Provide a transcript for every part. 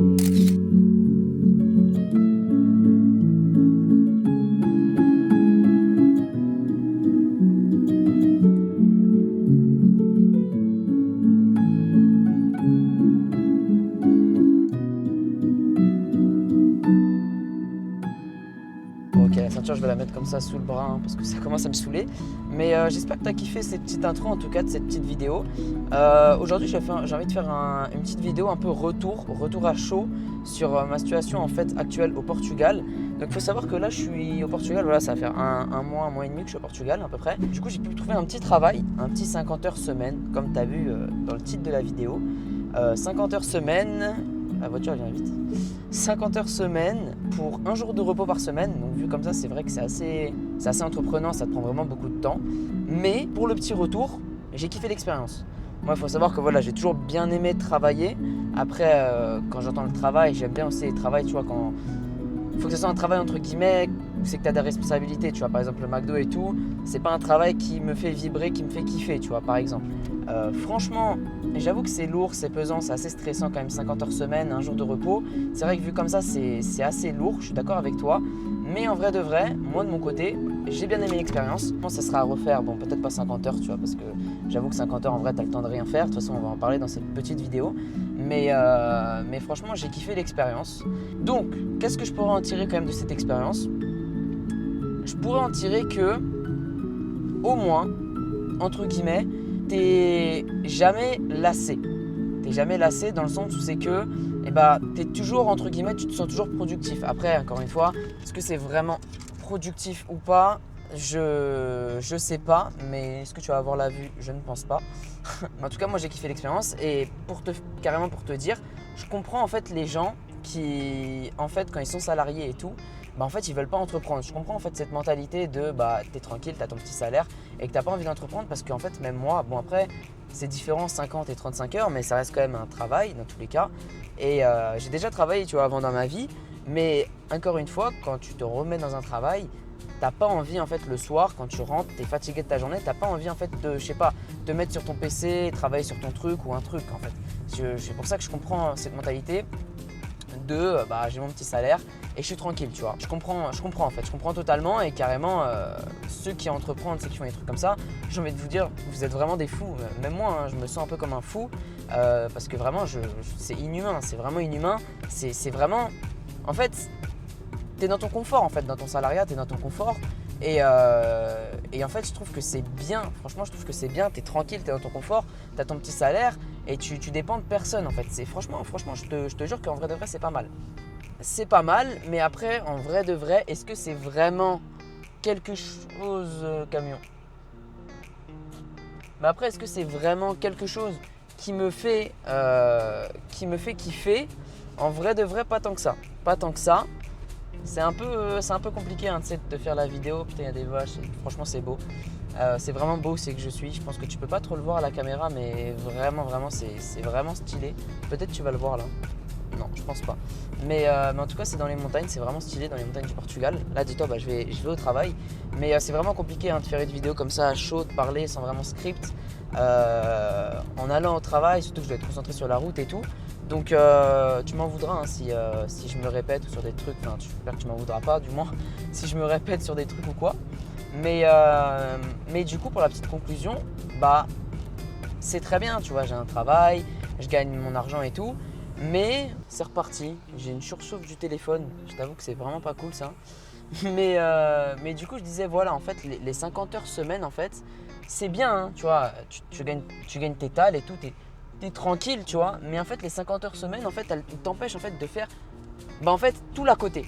Ok, la ceinture je vais la mettre comme ça sous le bras hein, parce que ça commence à me saouler. Mais j'espère que tu as kiffé cette petite intro en tout cas de cette petite vidéo. Aujourd'hui j'ai envie de faire une petite vidéo un peu retour à chaud sur ma situation en fait actuelle au Portugal. Donc il faut savoir que là je suis au Portugal, voilà, ça va faire un mois et demi que je suis au Portugal à peu près. Du coup j'ai pu trouver un petit travail, un petit 50 heures semaine comme tu as vu dans le titre de la vidéo. 50 heures semaine, la voiture vient vite. 50 heures semaine pour un jour de repos par semaine. Donc vu comme ça, c'est vrai que c'est assez entreprenant, ça te prend vraiment beaucoup de temps. Mais pour le petit retour, j'ai kiffé l'expérience. Moi, il faut savoir que voilà, j'ai toujours bien aimé travailler. Après, quand j'entends le travail, j'aime bien aussi le travail, tu vois, quand il faut que ce soit un travail entre guillemets où c'est que tu as des responsabilités, tu vois, par exemple le McDo et tout, c'est pas un travail qui me fait vibrer, qui me fait kiffer, tu vois, par exemple. Franchement, j'avoue que c'est lourd, c'est pesant, c'est assez stressant quand même, 50 heures semaine, un jour de repos. C'est vrai que vu comme ça, c'est assez lourd, je suis d'accord avec toi. Mais en vrai de vrai, moi de mon côté, j'ai bien aimé l'expérience. Bon, ça sera à refaire, bon peut-être pas 50 heures, tu vois, parce que j'avoue que 50 heures en vrai, t'as le temps de rien faire. De toute façon, on va en parler dans cette petite vidéo. Mais franchement, j'ai kiffé l'expérience. Donc, qu'est-ce que je pourrais en tirer quand même de cette expérience? Je pourrais en tirer que, au moins, entre guillemets, t'es jamais lassé. T'es jamais lassé dans le sens où c'est que t'es toujours, entre guillemets, tu te sens toujours productif. Après, encore une fois, est-ce que c'est vraiment productif ou pas? Je sais pas, mais est-ce que tu vas avoir la vue? Je ne pense pas. Mais en tout cas, moi j'ai kiffé l'expérience et carrément pour te dire, je comprends en fait les gens qui, en fait, quand ils sont salariés et tout, en fait, ils veulent pas entreprendre. Je comprends en fait cette mentalité de t'es tranquille, t'as ton petit salaire et que t'as pas envie d'entreprendre parce qu'en fait, même moi, bon après, c'est différent 50 et 35 heures, mais ça reste quand même un travail dans tous les cas. Et j'ai déjà travaillé, tu vois, avant dans ma vie, mais encore une fois, quand tu te remets dans un travail, t'as pas envie en fait le soir quand tu rentres, t'es fatigué de ta journée, t'as pas envie en fait de, je sais pas, te mettre sur ton PC, travailler sur ton truc ou un truc en fait. C'est pour ça que je comprends cette mentalité de j'ai mon petit salaire et je suis tranquille, tu vois. Je comprends en fait, je comprends totalement et carrément ceux qui entreprennent, ceux qui font des trucs comme ça, j'ai envie de vous dire, vous êtes vraiment des fous. Même moi, hein, je me sens un peu comme un fou parce que vraiment, c'est inhumain, c'est vraiment inhumain. C'est vraiment, en fait, t'es dans ton confort en fait, dans ton salariat, t'es dans ton confort et en fait je trouve que c'est bien, franchement je trouve que c'est bien, t'es tranquille, t'es dans ton confort, t'as ton petit salaire et tu dépends de personne en fait. C'est franchement je te jure qu'en vrai de vrai c'est pas mal. C'est pas mal, mais après en vrai de vrai, est-ce que c'est vraiment quelque chose camion? Mais après est-ce que c'est vraiment quelque chose qui me fait kiffer? En vrai de vrai pas tant que ça. Pas tant que ça. C'est un peu compliqué hein, de faire la vidéo. Putain, il y a des vaches. Franchement, c'est beau. C'est vraiment beau, c'est que je suis. Je pense que tu peux pas trop le voir à la caméra, mais vraiment, c'est vraiment stylé. Peut-être tu vas le voir là. Non, je pense pas. Mais en tout cas, c'est dans les montagnes. C'est vraiment stylé dans les montagnes du Portugal. Là, dis-toi, je vais au travail. Mais c'est vraiment compliqué hein, de faire une vidéo comme ça à chaud, de parler sans vraiment script. En allant au travail, surtout que je dois être concentré sur la route et tout. Donc tu m'en voudras hein, si je me répète sur des trucs, enfin j'espère que tu m'en voudras pas du moins si je me répète sur des trucs ou quoi. Mais du coup pour la petite conclusion, c'est très bien, tu vois, j'ai un travail, je gagne mon argent et tout, mais c'est reparti, j'ai une surchauffe du téléphone, je t'avoue que c'est vraiment pas cool ça. Mais du coup je disais voilà en fait les 50 heures semaine en fait c'est bien hein, tu vois, tu gagnes tes tales et tout, t'es tranquille, tu vois, mais en fait les 50 heures semaine en fait elles t'empêchent en fait de faire en fait tout l'à côté,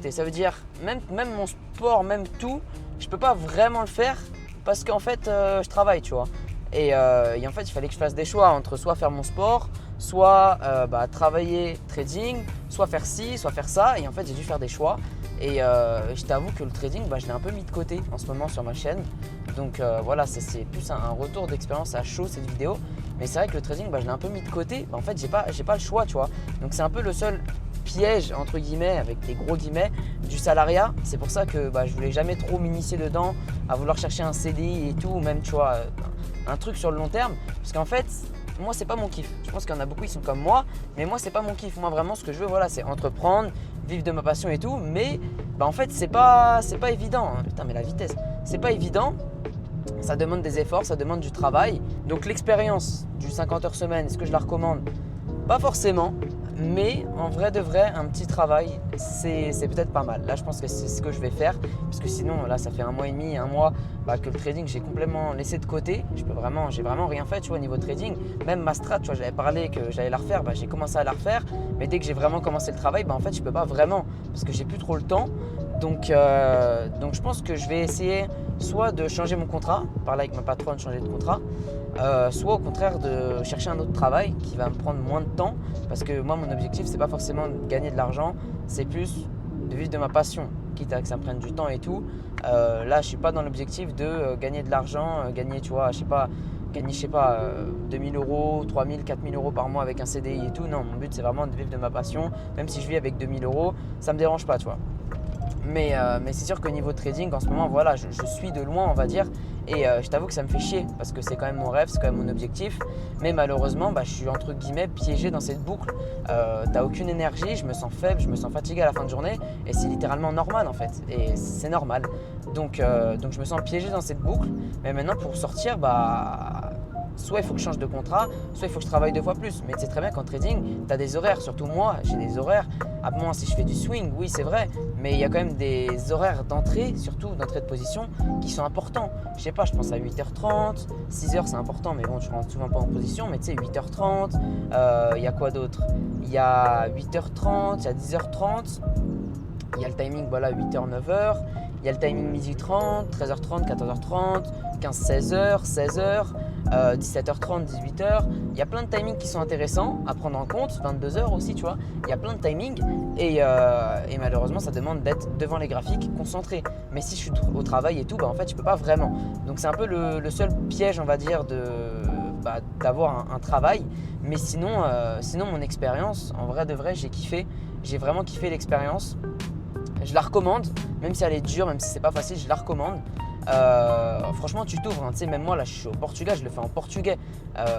ça veut dire même mon sport, même tout, je peux pas vraiment le faire parce qu'en fait je travaille, tu vois. Et en fait il fallait que je fasse des choix entre soit faire mon sport, soit travailler trading, soit faire ci, soit faire ça, et en fait j'ai dû faire des choix. Et je t'avoue que le trading, je l'ai un peu mis de côté en ce moment sur ma chaîne. Donc voilà, c'est plus un retour d'expérience à chaud cette vidéo. Mais c'est vrai que le trading, je l'ai un peu mis de côté. En fait, j'ai pas le choix, tu vois. Donc c'est un peu le seul piège, entre guillemets, avec des gros guillemets, du salariat. C'est pour ça que je voulais jamais trop m'initier dedans, à vouloir chercher un CDI et tout, ou même, tu vois, un truc sur le long terme. Parce qu'en fait, moi c'est pas mon kiff. Je pense qu'il y en a beaucoup, ils sont comme moi, mais moi c'est pas mon kiff. Moi vraiment ce que je veux, voilà, c'est entreprendre, vivre de ma passion et tout. Mais en fait c'est pas évident. Hein. Putain mais la vitesse, c'est pas évident. Ça demande des efforts, ça demande du travail. Donc l'expérience du 50 heures semaine, est-ce que je la recommande? Pas forcément. Mais en vrai de vrai, un petit travail, c'est peut-être pas mal. Là, je pense que c'est ce que je vais faire. Parce que sinon, là, ça fait 1 mois et demi, 1 mois que le trading, j'ai complètement laissé de côté. J'ai vraiment rien fait, tu vois, au niveau trading. Même ma strat, tu vois, j'avais parlé que j'allais la refaire. J'ai commencé à la refaire. Mais dès que j'ai vraiment commencé le travail, en fait, je peux pas vraiment. Parce que j'ai plus trop le temps. Donc je pense que je vais essayer soit de changer mon contrat, parler avec ma patronne, changer de contrat, soit au contraire de chercher un autre travail qui va me prendre moins de temps parce que moi mon objectif c'est pas forcément de gagner de l'argent, c'est plus de vivre de ma passion, quitte à que ça me prenne du temps et tout. Là je suis pas dans l'objectif de gagner de l'argent, gagner tu vois, gagner 2000 euros, 3000, 4000 euros par mois avec un CDI et tout. Non, mon but c'est vraiment de vivre de ma passion, même si je vis avec 2000 euros, ça me dérange pas tu vois. Mais c'est sûr qu'au niveau trading, en ce moment, voilà, je suis de loin, on va dire. Et je t'avoue que ça me fait chier parce que c'est quand même mon rêve, c'est quand même mon objectif. Mais malheureusement, je suis entre guillemets piégé dans cette boucle. T'as aucune énergie, je me sens faible, je me sens fatigué à la fin de journée. Et c'est littéralement normal en fait. Et c'est normal. Donc je me sens piégé dans cette boucle. Mais maintenant, pour sortir, soit il faut que je change de contrat, soit il faut que je travaille 2 fois plus. Mais tu sais très bien qu'en trading, tu as des horaires. Surtout moi, j'ai des horaires. À moins si je fais du swing, oui c'est vrai. Mais il y a quand même des horaires d'entrée, surtout d'entrée de position, qui sont importants. Je sais pas, je pense à 8h30, 6h c'est important, mais bon, tu rentres souvent pas en position. Mais tu sais, 8h30, il y a quoi d'autre? Il y a 8h30, il y a 10h30. Il y a le timing, voilà, 8h, 9h. Il y a le timing midi 30, 13h30, 14h30, 15-16h, 16h, 17h30, 18h. Il y a plein de timings qui sont intéressants à prendre en compte, 22h aussi, tu vois. Il y a plein de timings et malheureusement, ça demande d'être devant les graphiques, concentré. Mais si je suis au travail et tout, en fait, je peux pas vraiment. Donc, c'est un peu le seul piège, on va dire, d'avoir un travail. Mais sinon, mon expérience, en vrai de vrai, j'ai kiffé. J'ai vraiment kiffé l'expérience. Je la recommande, même si elle est dure, même si c'est pas facile, je la recommande. Franchement, tu t'ouvres. Hein. Tu sais, même moi, là, je suis au Portugal, je le fais en portugais.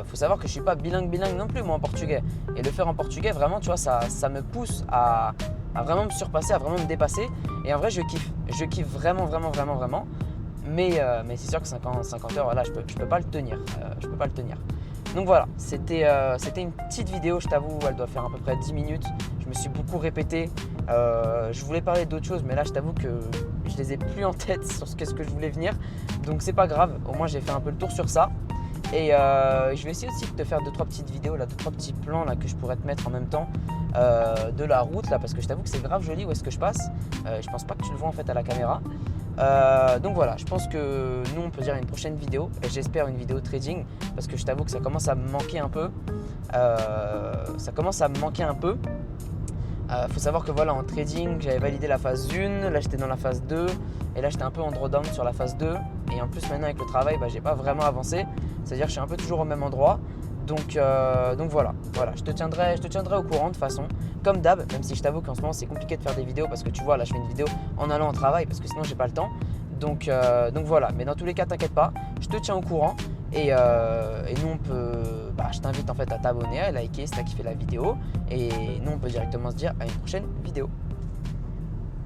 Faut savoir que je suis pas bilingue non plus, moi, en portugais. Et le faire en portugais, vraiment, tu vois, ça me pousse à vraiment me surpasser, à vraiment me dépasser. Et en vrai, je kiffe. Je kiffe vraiment, vraiment, vraiment, vraiment. Mais c'est sûr que 50 heures, voilà, je peux pas le tenir. Je peux pas le tenir. Donc voilà, c'était une petite vidéo, je t'avoue, elle doit faire à peu près 10 minutes. Je me suis beaucoup répété. Je voulais parler d'autres choses, mais là, je t'avoue que je les ai plus en tête sur ce que je voulais venir. Donc c'est pas grave, au moins j'ai fait un peu le tour sur ça. Et je vais essayer aussi de te faire 2-3 petites vidéos, 2-3 petits plans là, que je pourrais te mettre en même temps de la route là, parce que je t'avoue que c'est grave joli où est-ce que je passe. Je pense pas que tu le vois en fait à la caméra. Donc voilà, je pense que nous on peut dire une prochaine vidéo, et j'espère une vidéo trading, parce que je t'avoue que ça commence à me manquer un peu. Faut savoir que voilà, en trading, j'avais validé la phase 1, là j'étais dans la phase 2, et là j'étais un peu en drawdown sur la phase 2. Et en plus maintenant avec le travail, j'ai pas vraiment avancé, c'est-à-dire que je suis un peu toujours au même endroit. Donc voilà, je te tiendrai au courant de toute façon, comme d'hab, même si je t'avoue qu'en ce moment c'est compliqué de faire des vidéos parce que tu vois là je fais une vidéo en allant au travail parce que sinon j'ai pas le temps. Donc voilà, mais dans tous les cas t'inquiète pas, je te tiens au courant et nous on peut, je t'invite en fait à t'abonner, à liker si t'as kiffé la vidéo et nous on peut directement se dire à une prochaine vidéo.